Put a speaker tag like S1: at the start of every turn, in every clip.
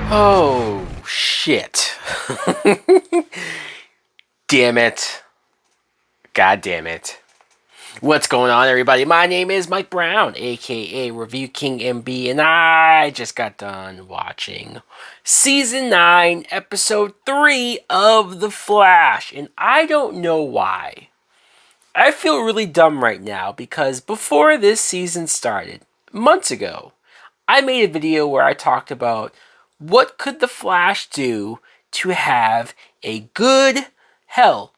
S1: Oh, shit. Damn it. God damn it. What's going on, everybody? My name is Mike Brown, aka Review King MB, and I just got done watching Season 9, Episode 3 of The Flash, and I don't know why. I feel really dumb right now because before this season started, months ago, I made a video where I talked about what could the Flash do to have a good, hell,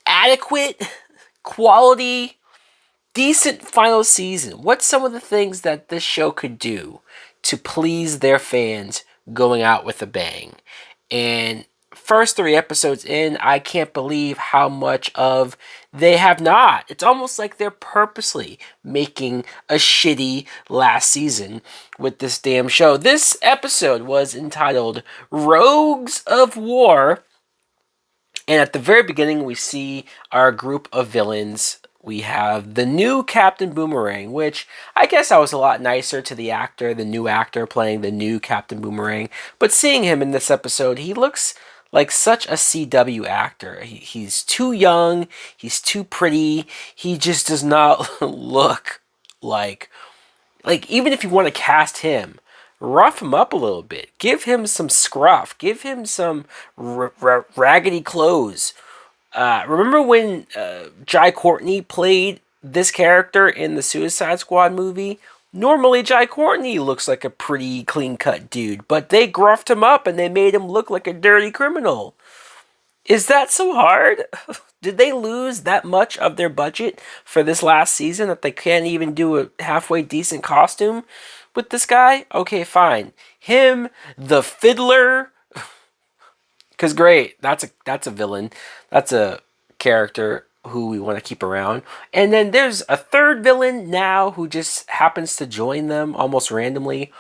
S1: adequate, quality, decent final season. What's some of the things that this show could do to please their fans going out with a bang? And first 3 episodes in, I can't believe how much of they have not. It's almost like they're purposely making a shitty last season with this damn show. This episode was entitled Rogues of War. And at the very beginning, we see our group of villains. We have the new Captain Boomerang, which I guess I was a lot nicer to the new actor playing the new Captain Boomerang. But seeing him in this episode, he looks like such a CW actor. He's too young, he's too pretty, he just does not look like even if you want to cast him, rough him up a little bit. Give him some scruff. Give him some raggedy clothes. Remember when Jai Courtney played this character in the Suicide Squad movie? Normally, Jai Courtney looks like a pretty clean-cut dude, but they gruffed him up and they made him look like a dirty criminal. Is that so hard? Did they lose that much of their budget for this last season that they can't even do a halfway decent costume with this guy? Okay, fine. Him, the fiddler, because great, that's a villain. That's a character who we want to keep around. And then there's a third villain now who just happens to join them almost randomly.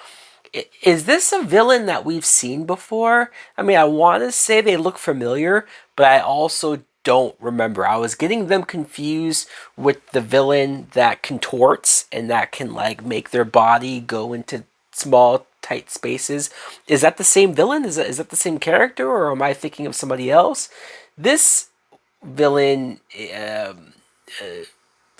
S1: Is this a villain that we've seen before? I mean, I want to say they look familiar, but I also don't remember. I was getting them confused with the villain that contorts and that can like make their body go into small tight spaces. Is that the same villain? Is that the same character, or am I thinking of somebody else? This villain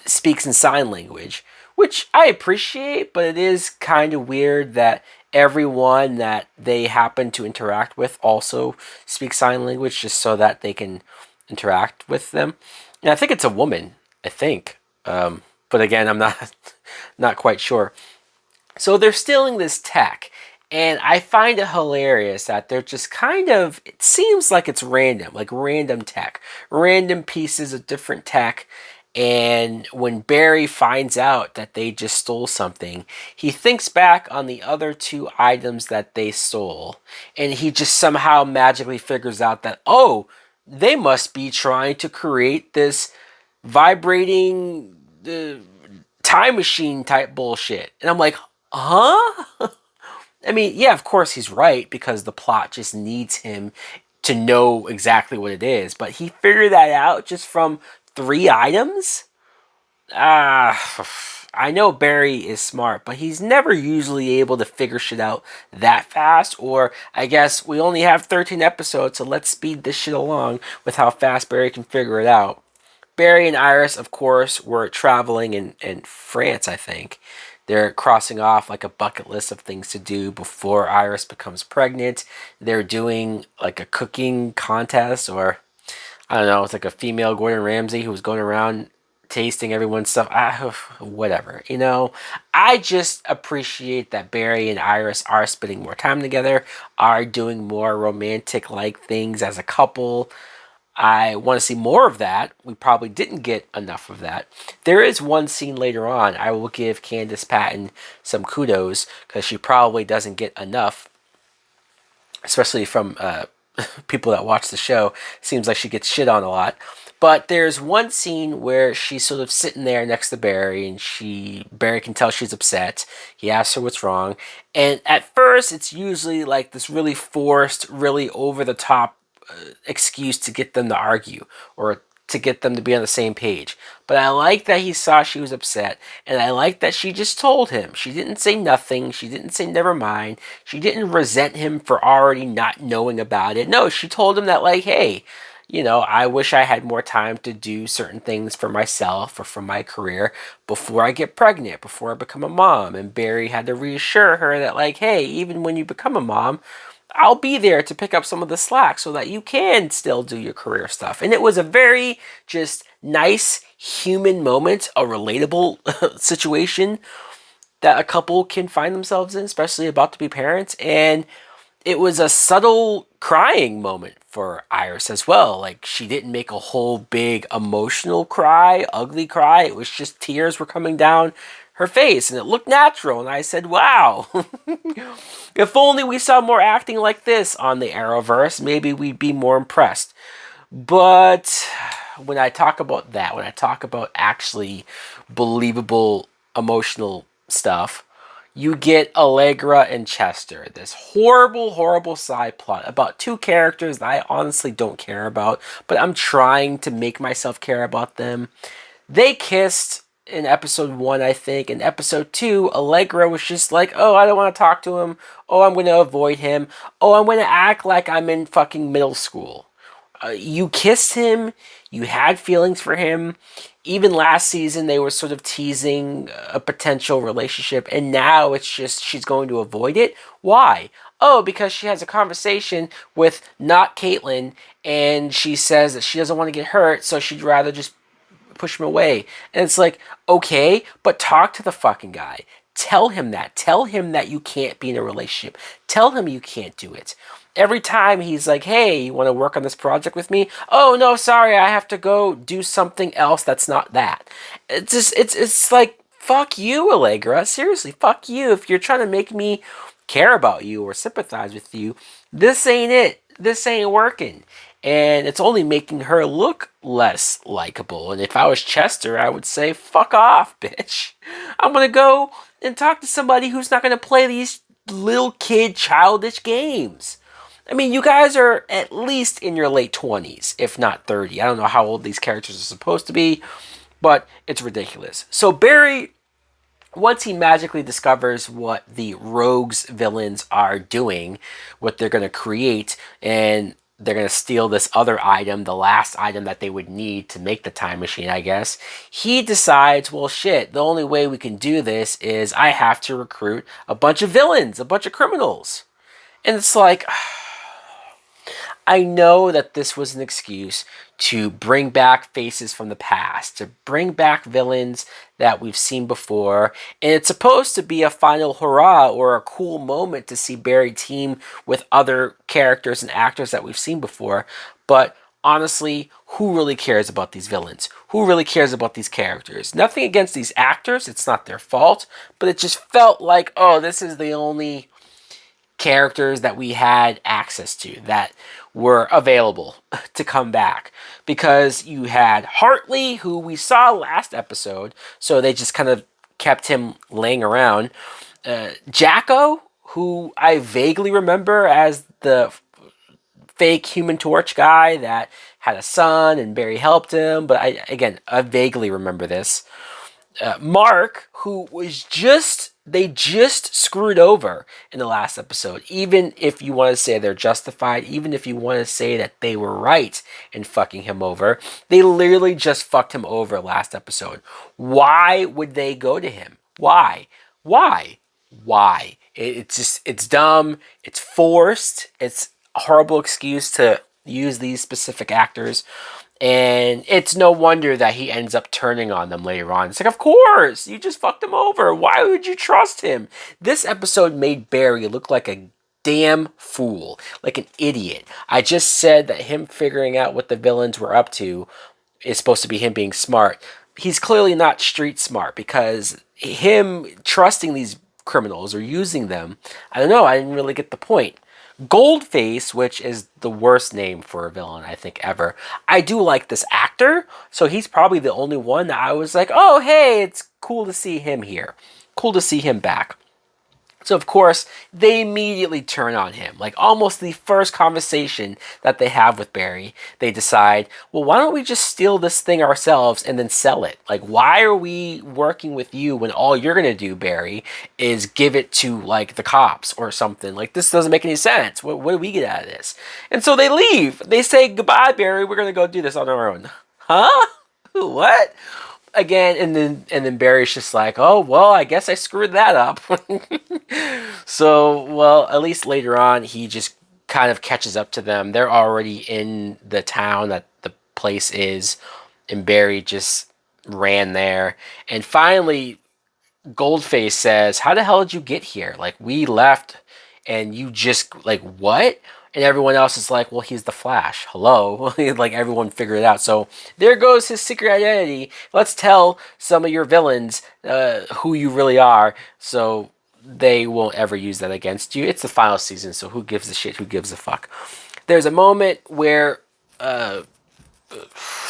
S1: speaks in sign language, which I appreciate, but it is kind of weird that everyone that they happen to interact with also speaks sign language just so that they can interact with them. And I think it's a woman, I think. But again, I'm not not quite sure. So they're stealing this tech, and I find it hilarious that they're just kind of, it seems like it's random, like random tech, random pieces of different tech. And when Barry finds out that they just stole something, he thinks back on the other 2 items that they stole, and he just somehow magically figures out that, oh, they must be trying to create this vibrating time machine type bullshit. And I'm like, huh? I mean, yeah, of course he's right because the plot just needs him to know exactly what it is. But he figured that out just from 3 items? I know Barry is smart, but he's never usually able to figure shit out that fast. Or I guess we only have 13 episodes, so let's speed this shit along with how fast Barry can figure it out. Barry and Iris, of course, were traveling in France, I think. They're crossing off like a bucket list of things to do before Iris becomes pregnant. They're doing like a cooking contest, or I don't know, it's like a female Gordon Ramsay who was going around tasting everyone's stuff. Whatever, you know. I just appreciate that Barry and Iris are spending more time together, are doing more romantic like things as a couple. I want to see more of that. We probably didn't get enough of that. There is one scene later on. I will give Candace Patton some kudos because she probably doesn't get enough, especially from people that watch the show. Seems like she gets shit on a lot. But there's one scene where she's sort of sitting there next to Barry, and Barry can tell she's upset. He asks her what's wrong, and at first it's usually like this really forced, really over the top excuse to get them to argue or to get them to be on the same page. But I like that he saw she was upset, and I like that she just told him. She didn't say nothing. She didn't say never mind. She didn't resent him for already not knowing about it. No, she told him that, like, hey, I wish I had more time to do certain things for myself or for my career before I get pregnant, before I become a mom. And Barry had to reassure her that, like, hey, even when you become a mom, I'll be there to pick up some of the slack so that you can still do your career stuff. And it was a very just nice human moment, a relatable situation that a couple can find themselves in, especially about to be parents. And it was a subtle crying moment for Iris as well. Like, she didn't make a whole big emotional cry, ugly cry. It was just tears were coming down her face, and it looked natural. And I said, wow, if only we saw more acting like this on the Arrowverse, maybe we'd be more impressed. But when I talk about that, when I talk about actually believable emotional stuff, you get Allegra and Chester, this horrible, horrible side plot about two characters that I honestly don't care about, but I'm trying to make myself care about them. They kissed in episode 1, I think. In episode 2, Allegra was just like, oh, I don't want to talk to him. Oh, I'm going to avoid him. Oh, I'm going to act like I'm in fucking middle school. You kissed him. You had feelings for him. Even last season, they were sort of teasing a potential relationship, and now it's just she's going to avoid it. Why? Oh, because she has a conversation with not Caitlin, and she says that she doesn't want to get hurt, so she'd rather just push him away. And it's like, okay, but talk to the fucking guy. Tell him that. Tell him that you can't be in a relationship. Tell him you can't do it. Every time he's like, hey, you want to work on this project with me? Oh, no, sorry, I have to go do something else that's not that. It's just, it's like, fuck you, Allegra. Seriously, fuck you. If you're trying to make me care about you or sympathize with you, this ain't it. This ain't working. And it's only making her look less likable. And if I was Chester, I would say, fuck off, bitch. I'm going to go and talk to somebody who's not going to play these little kid childish games. I mean, you guys are at least in your late 20s, if not 30. I don't know how old these characters are supposed to be, but it's ridiculous. So Barry, once he magically discovers what the rogues villains are doing, what they're going to create, and they're going to steal this other item, the last item that they would need to make the time machine, I guess, he decides, well, shit, the only way we can do this is I have to recruit a bunch of villains, a bunch of criminals. And it's like, I know that this was an excuse to bring back faces from the past, to bring back villains that we've seen before, and it's supposed to be a final hurrah or a cool moment to see Barry team with other characters and actors that we've seen before, but honestly, who really cares about these villains? Who really cares about these characters? Nothing against these actors, it's not their fault, but it just felt like, oh, this is the only characters that we had access to that were available to come back, because you had Hartley, who we saw last episode, so they just kind of kept him laying around. Jacko, who I vaguely remember as the fake Human Torch guy that had a son and Barry helped him, but I vaguely remember this. Mark, who was they just screwed over in the last episode. Even if you want to say they're justified, even if you want to say that they were right in fucking him over, they literally just fucked him over last episode. Why would they go to him? Why? It's dumb. It's forced. It's a horrible excuse to use these specific actors. And it's no wonder that he ends up turning on them later on. It's like, of course, you just fucked him over. Why would you trust him? This episode made Barry look like a damn fool, like an idiot. I just said that him figuring out what the villains were up to is supposed to be him being smart. He's clearly not street smart, because him trusting these criminals or using them, I don't know, I didn't really get the point. Goldface, which is the worst name for a villain I think ever. I do like this actor, so he's probably the only one that I was like, oh, hey, it's cool to see him here. Cool to see him back. So, of course, they immediately turn on him. Like, almost the first conversation that they have with Barry, they decide, well, why don't we just steal this thing ourselves and then sell it? Like, why are we working with you when all you're going to do, Barry, is give it to, like, the cops or something? Like, this doesn't make any sense. What do we get out of this? And so they leave. They say, goodbye, Barry. We're going to go do this on our own. Huh? What? Again, and then Barry's just like, oh well, I guess I screwed that up. So, well, at least later on, he just kind of catches up to them. They're already in the town that the place is, and Barry just ran there. And finally, Goldface says, how the hell did you get here? Like, we left and you just, like, what? And everyone else is like, well, he's the Flash. Hello. Like, everyone figured it out. So there goes his secret identity. Let's tell some of your villains who you really are, so they won't ever use that against you. It's the final season, so who gives a shit? Who gives a fuck? There's a moment where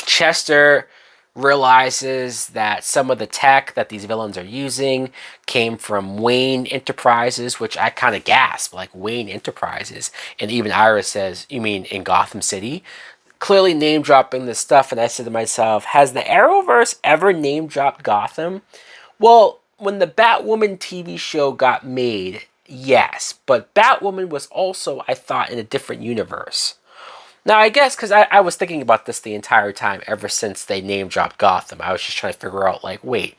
S1: Chester realizes that some of the tech that these villains are using came from Wayne Enterprises, which I kind of gasp, like Wayne Enterprises. And even Iris says, you mean in Gotham City? Clearly name dropping this stuff, and I said to myself, has the Arrowverse ever name dropped Gotham? Well, when the Batwoman TV show got made, yes, but Batwoman was also, I thought, in a different universe. Now, I guess because I was thinking about this the entire time ever since they name dropped Gotham. I was just trying to figure out, like, wait,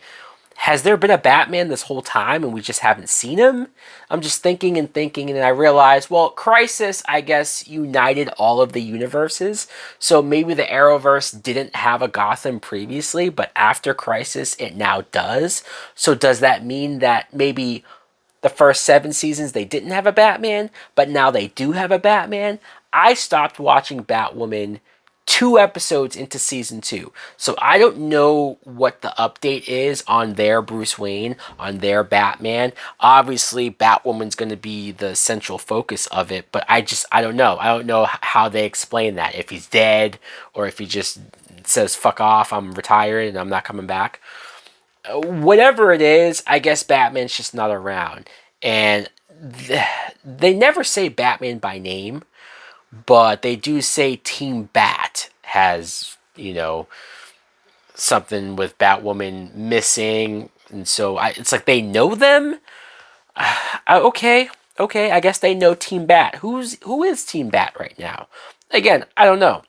S1: has there been a Batman this whole time and we just haven't seen him? I'm just thinking, and then I realized, well, Crisis, I guess, united all of the universes. So maybe the Arrowverse didn't have a Gotham previously, but after Crisis, it now does. So does that mean that maybe the first 7 seasons they didn't have a Batman, but now they do have a Batman? I stopped watching Batwoman 2 episodes into season 2. So I don't know what the update is on their Bruce Wayne, on their Batman. Obviously, Batwoman's going to be the central focus of it, but I don't know. I don't know how they explain that. If he's dead, or if he just says, fuck off, I'm retired and I'm not coming back. Whatever it is, I guess Batman's just not around. And they never say Batman by name, but they do say Team Bat has, something with Batwoman missing. And so it's like they know them. Okay, I guess they know Team Bat. Who is Team Bat right now? Again, I don't know.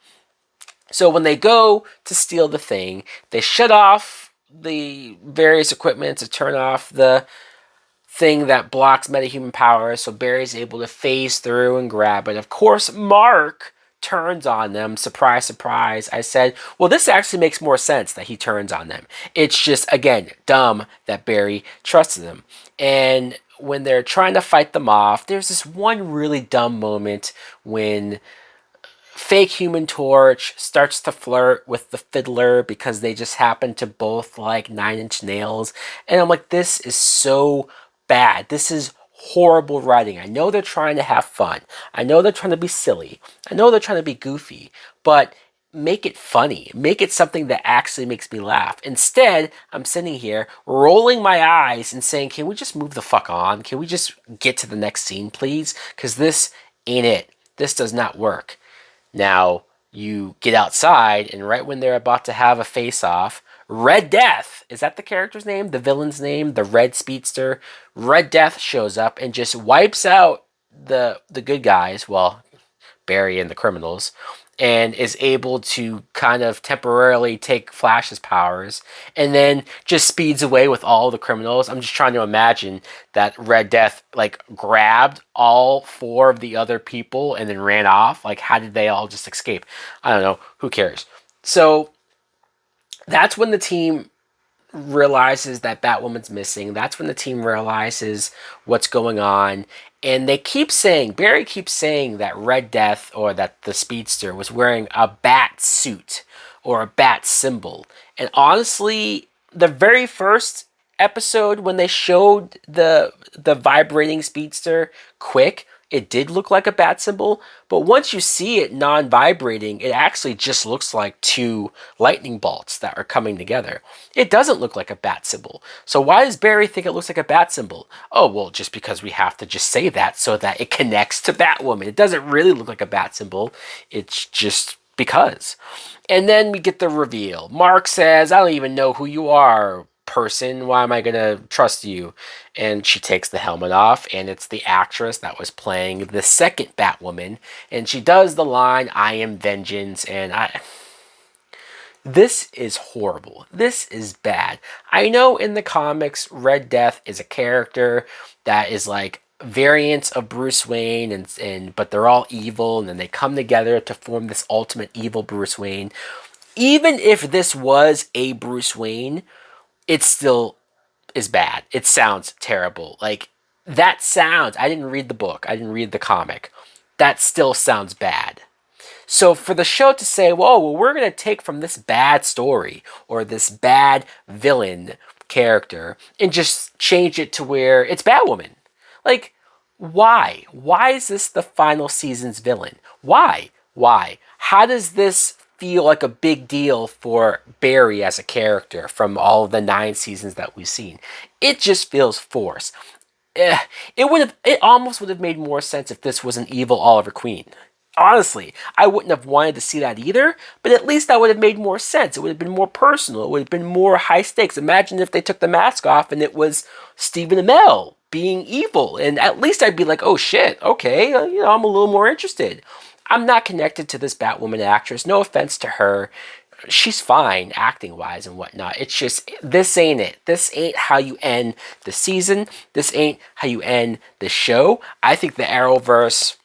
S1: So when they go to steal the thing, they shut off the various equipment to turn off the thing that blocks metahuman powers, so Barry's able to phase through and grab it. Of course, Mark turns on them. Surprise, surprise. I said, well, this actually makes more sense that he turns on them. It's just, again, dumb that Barry trusted them. And when they're trying to fight them off, there's this one really dumb moment when fake Human Torch starts to flirt with the Fiddler because they just happen to both like 9 Inch Nails. And I'm like, this is so bad. This is horrible writing. I know they're trying to have fun. I know they're trying to be silly. I know they're trying to be goofy, but make it funny. Make it something that actually makes me laugh. Instead, I'm sitting here rolling my eyes and saying, can we just move the fuck on? Can we just get to the next scene, please? Because this ain't it. This does not work. Now, you get outside, and right when they're about to have a face-off, Red Death, is that the character's name? The villain's name? The Red Speedster? Red Death shows up and just wipes out the good guys, well, Barry and the criminals, and is able to kind of temporarily take Flash's powers, and then just speeds away with all the criminals. I'm just trying to imagine that Red Death, like, grabbed all 4 of the other people and then ran off. Like, how did they all just escape? I don't know. Who cares? So that's when the team realizes that Batwoman's missing. That's when the team realizes what's going on. And they keep saying, Barry keeps saying that Red Death, or that the Speedster, was wearing a bat suit or a bat symbol. And honestly, the very first episode when they showed the vibrating Speedster quick, it did look like a bat symbol, but once you see it non-vibrating, it actually just looks like two lightning bolts that are coming together. It doesn't look like a bat symbol. So why does Barry think it looks like a bat symbol? Oh, well, just because we have to just say that so that it connects to Batwoman. It doesn't really look like a bat symbol. It's just because. And then we get the reveal. Mark says, I don't even know who you are, person. Why am I going to trust you? And she takes the helmet off, and it's the actress that was playing the second Batwoman. And she does the line, I am vengeance. And this is horrible. This is bad. I know in the comics, Red Death is a character that is like variants of Bruce Wayne, and but they're all evil, and then they come together to form this ultimate evil Bruce Wayne. Even if this was a Bruce Wayne, it still is bad. It sounds terrible. Like, that sounds, I didn't read the book, I didn't read the comic. That still sounds bad. So for the show to say, whoa, well, we're going to take from this bad story or this bad villain character and just change it to where it's Batwoman. Like, why? Why is this the final season's villain? Why? Why? How does this feel like a big deal for Barry as a character from all of the 9 seasons that we've seen? It just feels forced. It almost would have made more sense if this was an evil Oliver Queen. Honestly, I wouldn't have wanted to see that either, but at least that would have made more sense. It would have been more personal. It would have been more high stakes. Imagine if they took the mask off and it was Stephen Amell being evil, and at least I'd be like, oh shit, okay, I'm a little more interested. I'm not connected to this Batwoman actress. No offense to her. She's fine acting-wise and whatnot. It's just, this ain't it. This ain't how you end the season. This ain't how you end the show. I think the Arrowverse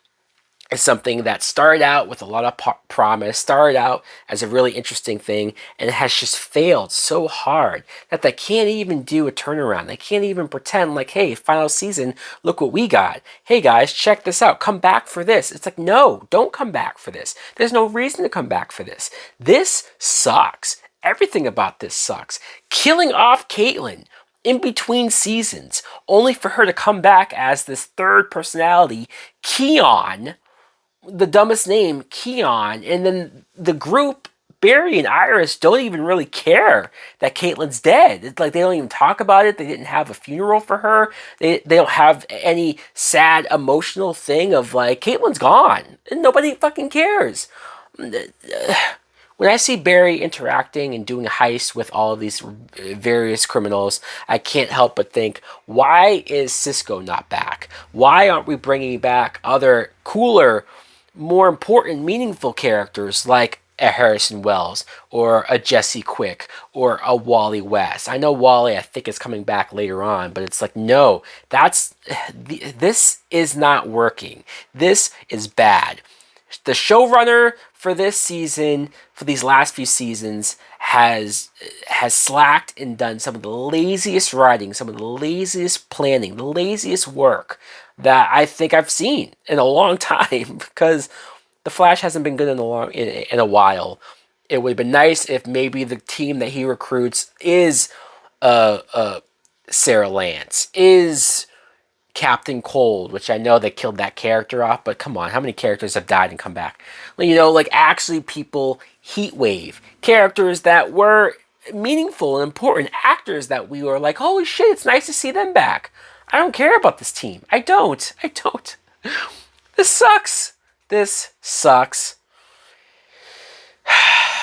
S1: is something that started out with a lot of promise, started out as a really interesting thing, and it has just failed so hard that they can't even do a turnaround. They can't even pretend like, hey, final season, look what we got. Hey guys, check this out. Come back for this. It's like, no, don't come back for this. There's no reason to come back for this. This sucks. Everything about this sucks. Killing off Caitlyn in between seasons, only for her to come back as this third personality, Keon, the dumbest name, Keon, and then the group, Barry and Iris, don't even really care that Caitlyn's dead. It's like they don't even talk about it. They didn't have a funeral for her. They don't have any sad emotional thing of like, Caitlyn's gone, and nobody fucking cares. When I see Barry interacting and doing a heist with all of these various criminals, I can't help but think, why is Cisco not back? Why aren't we bringing back other cooler, more important, meaningful characters like a Harrison Wells or a Jesse Quick or a Wally West? I know Wally, I think, is coming back later on, but it's like, no, this is not working. This is bad. The showrunner for this season, for these last few seasons, has slacked and done some of the laziest writing, some of the laziest planning, the laziest work that I think I've seen in a long time, because The Flash hasn't been good in a while. It would have been nice if maybe the team that he recruits is Sarah Lance, is Captain Cold, which I know they killed that character off, but come on, how many characters have died and come back? Like actually people, Heatwave, characters that were meaningful and important, actors that we were like, holy shit, it's nice to see them back. I don't care about this team. I don't. This sucks. This sucks.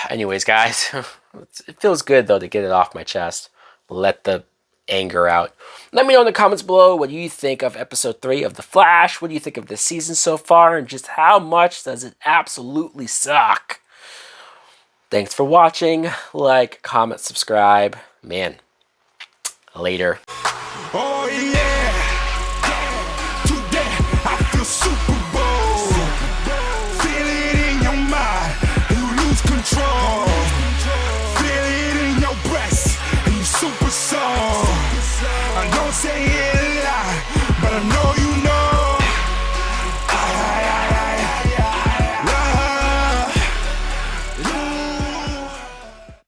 S1: Anyways, guys, it feels good though to get it off my chest. Let the anger out. Let me know in the comments below what you think of episode 3 of The Flash. What do you think of this season so far, and just how much does it absolutely suck? Thanks for watching. Like, comment, subscribe. Man, later.
S2: Oh yeah.